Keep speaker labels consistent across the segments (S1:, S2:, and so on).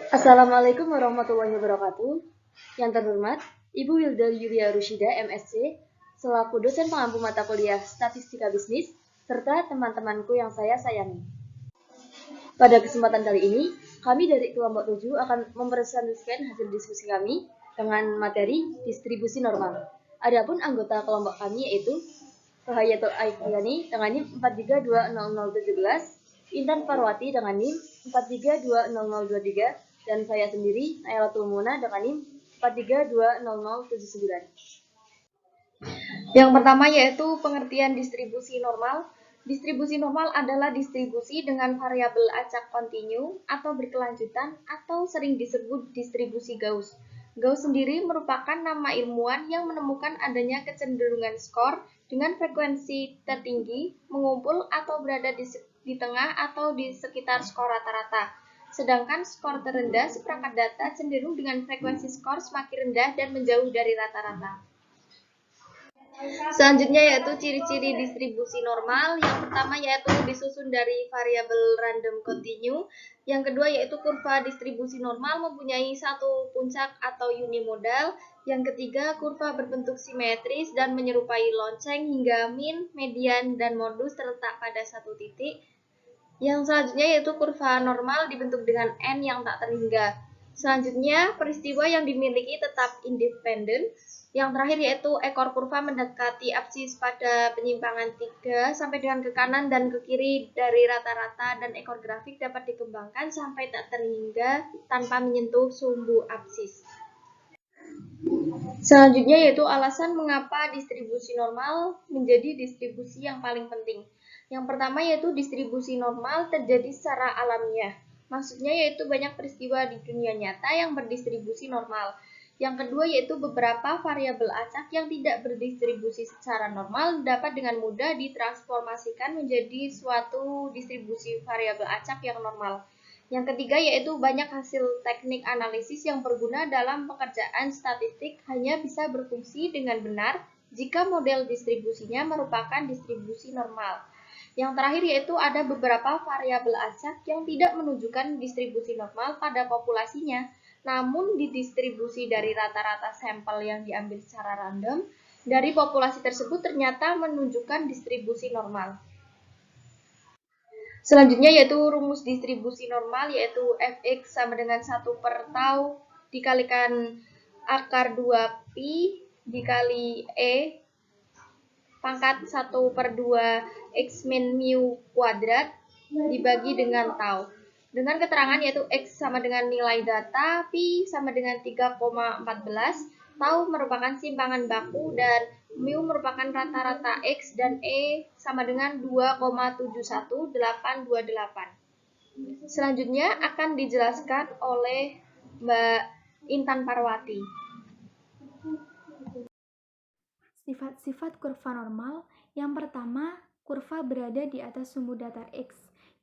S1: Assalamualaikum warahmatullahi wabarakatuh. Yang terhormat, Ibu Wilda Yulia Rushida, MSc, selaku dosen pengampu mata kuliah Statistika Bisnis, serta teman-temanku yang saya sayangi. Pada kesempatan kali ini, kami dari kelompok 7 akan mempresentasikan hasil diskusi kami dengan materi distribusi normal. Adapun anggota kelompok kami yaitu Rahayatul Aifiani dengan NIM 4320017, Intan Parwati dengan NIM 4320023, dan saya sendiri, Nailatul Muna dengan NIM 4320079. Yang pertama yaitu pengertian distribusi normal. Distribusi normal adalah distribusi dengan variabel acak kontinu atau berkelanjutan atau sering disebut distribusi Gauss. Gauss sendiri merupakan nama ilmuwan yang menemukan adanya kecenderungan skor dengan frekuensi tertinggi mengumpul atau berada di tengah atau di sekitar skor rata-rata. Sedangkan skor terendah seperangkat data cenderung dengan frekuensi skor semakin rendah dan menjauh dari rata-rata. Selanjutnya yaitu ciri-ciri distribusi normal. Yang pertama yaitu disusun dari variabel random continue. Yang kedua yaitu kurva distribusi normal mempunyai satu puncak atau unimodal. Yang ketiga kurva berbentuk simetris dan menyerupai lonceng hingga min, median, dan modus terletak pada satu titik. Yang selanjutnya yaitu kurva normal dibentuk dengan n yang tak terhingga. Selanjutnya peristiwa yang dimiliki tetap independen. Yang terakhir yaitu ekor kurva mendekati absis pada penyimpangan 3 sampai dengan ke kanan dan ke kiri dari rata-rata, dan ekor grafik dapat dikembangkan sampai tak terhingga tanpa menyentuh sumbu absis. Selanjutnya yaitu alasan mengapa distribusi normal menjadi distribusi yang paling penting. Yang pertama yaitu distribusi normal terjadi secara alamiah. Maksudnya yaitu banyak peristiwa di dunia nyata yang berdistribusi normal. Yang kedua yaitu beberapa variabel acak yang tidak berdistribusi secara normal dapat dengan mudah ditransformasikan menjadi suatu distribusi variabel acak yang normal. Yang ketiga yaitu banyak hasil teknik analisis yang berguna dalam pekerjaan statistik hanya bisa berfungsi dengan benar jika model distribusinya merupakan distribusi normal. Yang terakhir yaitu ada beberapa variabel acak yang tidak menunjukkan distribusi normal pada populasinya, namun didistribusi dari rata-rata sampel yang diambil secara random dari populasi tersebut ternyata menunjukkan distribusi normal. Selanjutnya yaitu rumus distribusi normal, yaitu fx sama dengan 1 per tau dikalikan akar 2 pi dikali e pangkat 1 per 2 x min mu kuadrat dibagi dengan tau. Dengan keterangan yaitu x sama dengan nilai data, pi sama dengan 3,14, tau merupakan simpangan baku, dan mu merupakan rata-rata x, dan e sama dengan 2,71828. Selanjutnya akan dijelaskan oleh Mbak Intan Parwati.
S2: Sifat-sifat kurva normal. Yang pertama, kurva berada di atas sumbu datar X.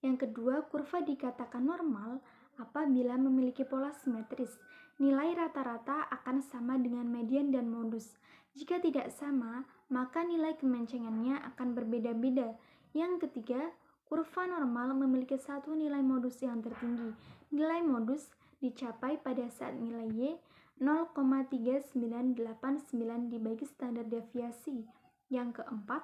S2: Yang kedua, kurva dikatakan normal apabila memiliki pola simetris. Nilai rata-rata akan sama dengan median dan modus. Jika tidak sama, maka nilai kemencengannya akan berbeda-beda. Yang ketiga, kurva normal memiliki satu nilai modus yang tertinggi. Nilai modus dicapai pada saat nilai Y 0,3989 dibagi standar deviasi. Yang keempat,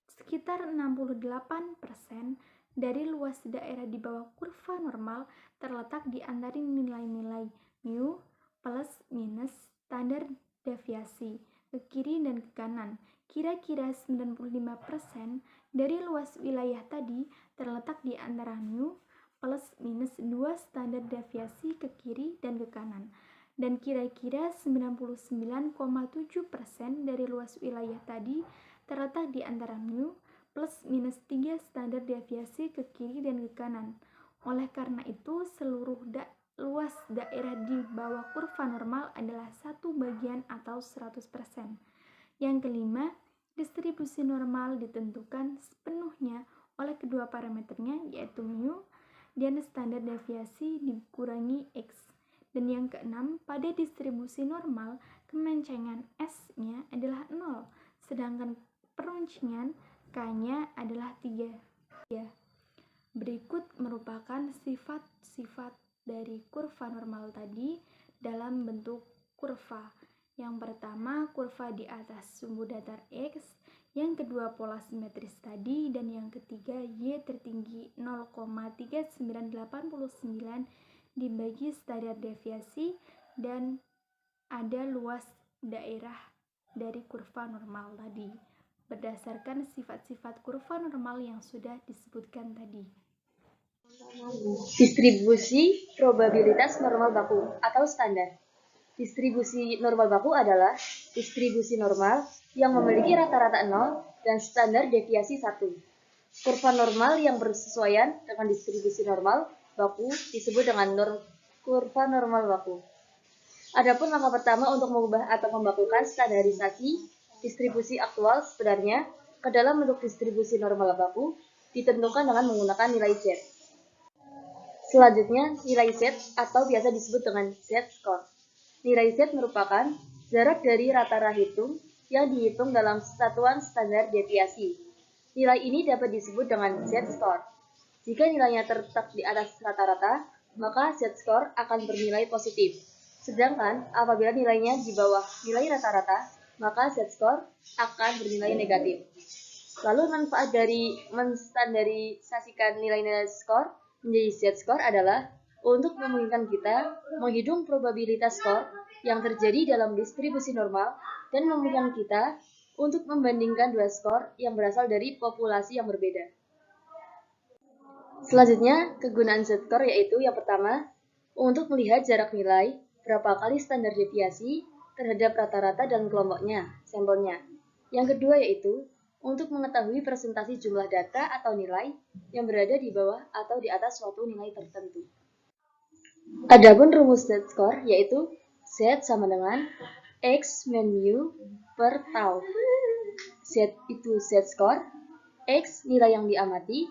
S2: sekitar 68% dari luas daerah di bawah kurva normal terletak di antara nilai-nilai mu plus minus standar deviasi ke kiri dan ke kanan. Kira-kira 95% dari luas wilayah tadi terletak di antara mu plus minus 2 standar deviasi ke kiri dan ke kanan. Dan kira-kira 99,7% dari luas wilayah tadi terletak di antara mu plus minus 3 standar deviasi ke kiri dan ke kanan. Oleh karena itu, seluruh luas daerah di bawah kurva normal adalah satu bagian atau 100%. Yang kelima, distribusi normal ditentukan sepenuhnya oleh kedua parameternya, yaitu mu dan standar deviasi dikurangi x. Dan yang keenam, pada distribusi normal, kemencengan S-nya adalah 0, sedangkan peruncian K-nya adalah 3. Berikut merupakan sifat-sifat dari kurva normal tadi dalam bentuk kurva. Yang pertama, kurva di atas sumbu datar X, yang kedua pola simetris tadi, dan yang ketiga Y tertinggi 0,3989 dibagi standar deviasi, dan ada luas daerah dari kurva normal tadi berdasarkan sifat-sifat kurva normal yang sudah disebutkan tadi.
S1: Distribusi probabilitas normal baku atau standar. Distribusi normal baku adalah distribusi normal yang memiliki rata-rata 0 dan standar deviasi 1. Kurva normal yang bersesuaian dengan distribusi normal baku disebut dengan kurva normal baku. Adapun langkah pertama untuk mengubah atau membakukan standarisasi distribusi aktual sebenarnya ke dalam bentuk distribusi normal baku ditentukan dengan menggunakan nilai Z. Selanjutnya, nilai Z atau biasa disebut dengan Z-score. Nilai Z merupakan jarak dari rata-rata hitung yang dihitung dalam satuan standar deviasi. Nilai ini dapat disebut dengan Z-score. Jika nilainya terletak di atas rata-rata, maka Z-score akan bernilai positif. Sedangkan apabila nilainya di bawah nilai rata-rata, maka Z-score akan bernilai negatif. Lalu manfaat dari menstandarisasikan nilai-nilai skor menjadi Z-score adalah untuk memungkinkan kita menghitung probabilitas skor yang terjadi dalam distribusi normal dan memungkinkan kita untuk membandingkan dua skor yang berasal dari populasi yang berbeda. Selanjutnya, kegunaan Z-score yaitu yang pertama, untuk melihat jarak nilai berapa kali standar deviasi terhadap rata-rata dan kelompoknya, sampelnya. Yang kedua yaitu untuk mengetahui presentasi jumlah data atau nilai yang berada di bawah atau di atas suatu nilai tertentu. Adapun rumus Z-score yaitu Z sama dengan X min mu per tau. Z itu Z-score, X nilai yang diamati,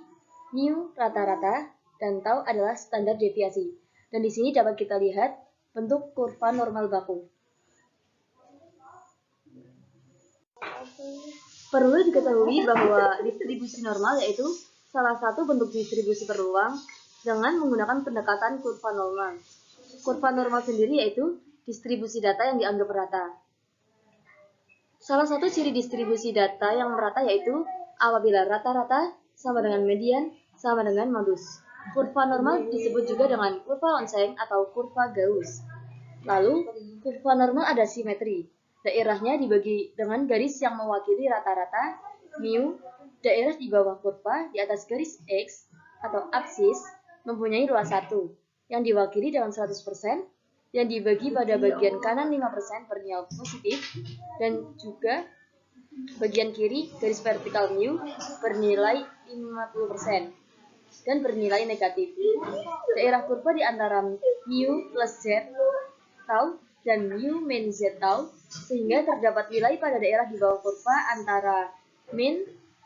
S1: mu rata-rata, dan tau adalah standar deviasi. Dan di sini dapat kita lihat bentuk kurva normal baku. Perlu diketahui bahwa distribusi normal yaitu salah satu bentuk distribusi peluang dengan menggunakan pendekatan kurva normal. Kurva normal sendiri yaitu distribusi data yang dianggap rata. Salah satu ciri distribusi data yang merata yaitu apabila rata-rata sama dengan median sama dengan modus. Kurva normal disebut juga dengan kurva Lonseng atau kurva Gauss. Lalu, kurva normal ada simetri. Daerahnya dibagi dengan garis yang mewakili rata-rata, mu, daerah di bawah kurva di atas garis X atau absis mempunyai luas 1, yang diwakili dengan 100%, yang dibagi pada bagian kanan 5% bernilai positif, dan juga bagian kiri garis vertikal mu bernilai 50% dan bernilai negatif. Daerah kurva di antara mu plus Z tau dan mu min Z tau, sehingga terdapat nilai pada daerah di bawah kurva antara min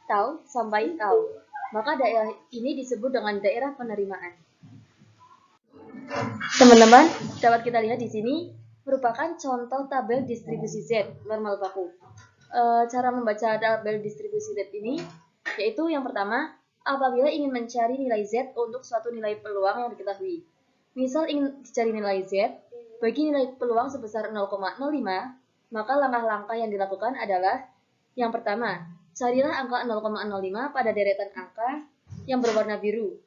S1: tau sampai tau. Maka daerah ini disebut dengan daerah penerimaan. Teman-teman, dapat kita lihat di sini merupakan contoh tabel distribusi Z normal baku. Cara membaca tabel distribusi Z ini yaitu yang pertama, apabila ingin mencari nilai Z untuk suatu nilai peluang yang diketahui. Misal ingin dicari nilai Z bagi nilai peluang sebesar 0,05, maka langkah-langkah yang dilakukan adalah yang pertama, carilah angka 0,05 pada deretan angka yang berwarna biru.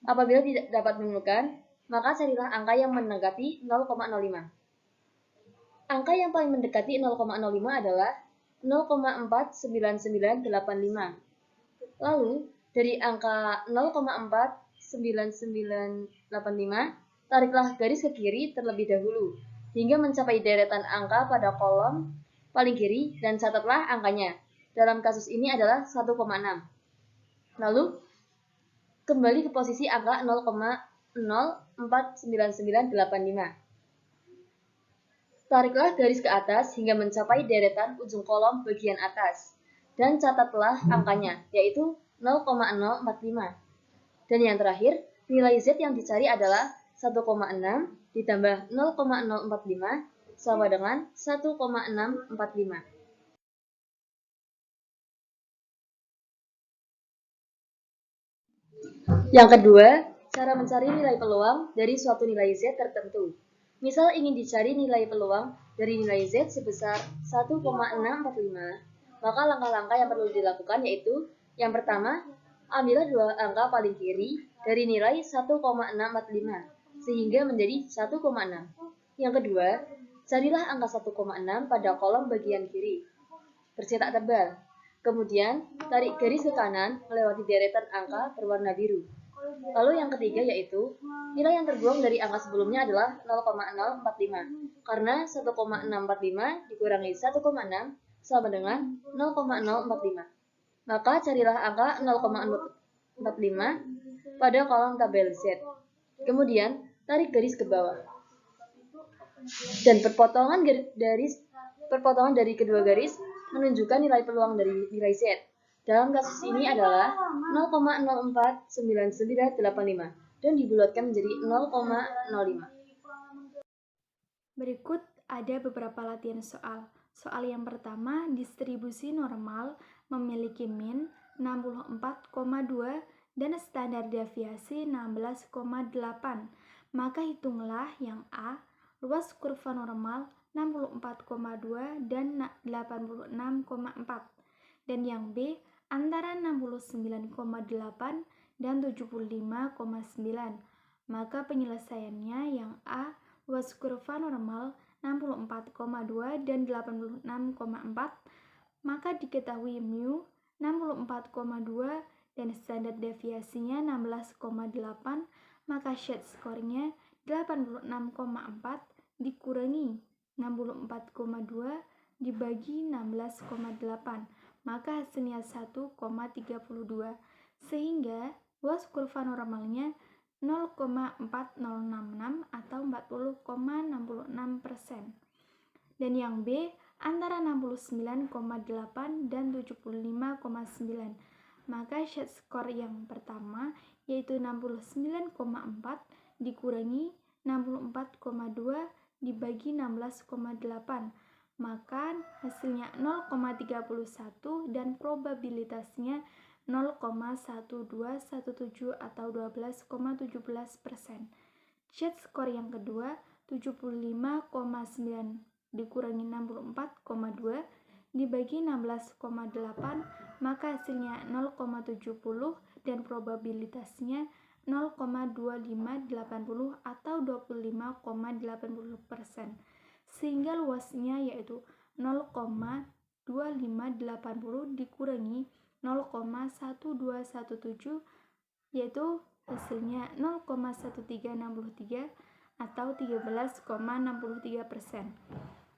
S1: Apabila tidak dapat menemukan, maka carilah angka yang mendekati 0,05. Angka yang paling mendekati 0,05 adalah 0,49985. Lalu, dari angka 0,49985, tariklah garis ke kiri terlebih dahulu, hingga mencapai deretan angka pada kolom paling kiri dan catatlah angkanya. Dalam kasus ini adalah 1,6. Lalu, kembali ke posisi angka 0,049985. Tariklah garis ke atas hingga mencapai deretan ujung kolom bagian atas, dan catatlah angkanya, yaitu 0,045. Dan yang terakhir, nilai Z yang dicari adalah 1,6 ditambah 0,045 sama dengan 1,645. Yang kedua,
S3: cara mencari nilai peluang dari suatu nilai Z tertentu. Misal ingin dicari nilai peluang dari nilai Z sebesar 1,645, maka langkah-langkah yang perlu dilakukan yaitu yang pertama, ambillah dua angka paling kiri dari nilai 1,645 sehingga menjadi 1,6. Yang kedua, carilah angka 1,6 pada kolom bagian kiri. Bercetak tebal. Kemudian, tarik garis ke kanan melewati deretan angka berwarna biru. Lalu yang ketiga yaitu, nilai yang terbuang dari angka sebelumnya adalah 0,045. Karena 1,645 dikurangi 1,6 sama dengan 0,045. Maka carilah angka 0,045 pada kolom tabel Z. Kemudian, tarik garis ke bawah. Dan perpotongan dari kedua garis menunjukkan nilai peluang dari nilai Z. Dalam kasus ini adalah 0,049985 dan dibulatkan menjadi 0,05.
S2: Berikut ada beberapa latihan soal. Soal yang pertama, distribusi normal memiliki min 64,2 dan standar deviasi 16,8. Maka hitunglah yang A, luas kurva normal 64,2 dan 86,4. Dan yang B, antara 69,8 dan 75,9. Maka penyelesaiannya yang A, luas kurva normal 64,2 dan 86,4, maka diketahui mu 64,2 dan standar deviasinya 16,8, maka z-skornya 86,4 dikurangi 64,2 dibagi 16,8, maka hasilnya 1,32, sehingga luas kurva normalnya 0,4066 atau 40,66%. Dan yang B antara 69,8 dan 75,9. Maka z-skor yang pertama yaitu 69,4 dikurangi 64,2 dibagi 16,8, maka hasilnya 0,31 dan probabilitasnya 0,1217 atau 12,17%. Z-skor yang kedua 75,9 dikurangi 64,2 dibagi 16,8, maka hasilnya 0,70 dan probabilitasnya 0,2580 atau 25,80%, sehingga luasnya yaitu 0,2580 dikurangi 0,1217 yaitu hasilnya 0,1363 atau 13,63%.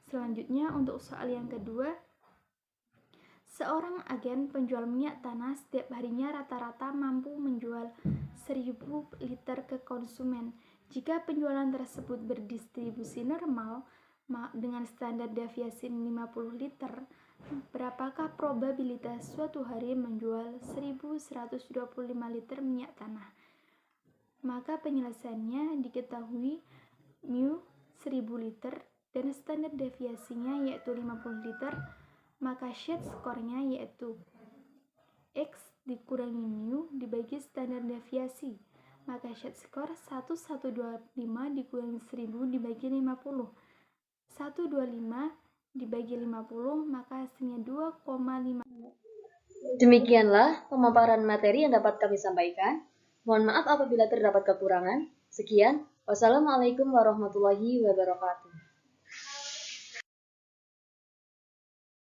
S2: Selanjutnya untuk soal yang kedua, seorang agen penjual minyak tanah setiap harinya rata-rata mampu menjual 1000 liter ke konsumen. Jika penjualan tersebut berdistribusi normal dengan standar deviasi 50 liter, berapakah probabilitas suatu hari menjual 1125 liter minyak tanah? Maka penyelesaiannya diketahui mu 1000 liter dan standar deviasinya yaitu 50 liter, maka z-skornya yaitu x dikurangi mu dibagi standar deviasi, maka z-skor 1125 dikurangi 1000 dibagi 50, 125 dibagi 50, maka hasilnya 2,5.
S3: Demikianlah pemaparan materi yang dapat kami sampaikan. Mohon maaf apabila terdapat kekurangan. Sekian, wassalamualaikum warahmatullahi wabarakatuh.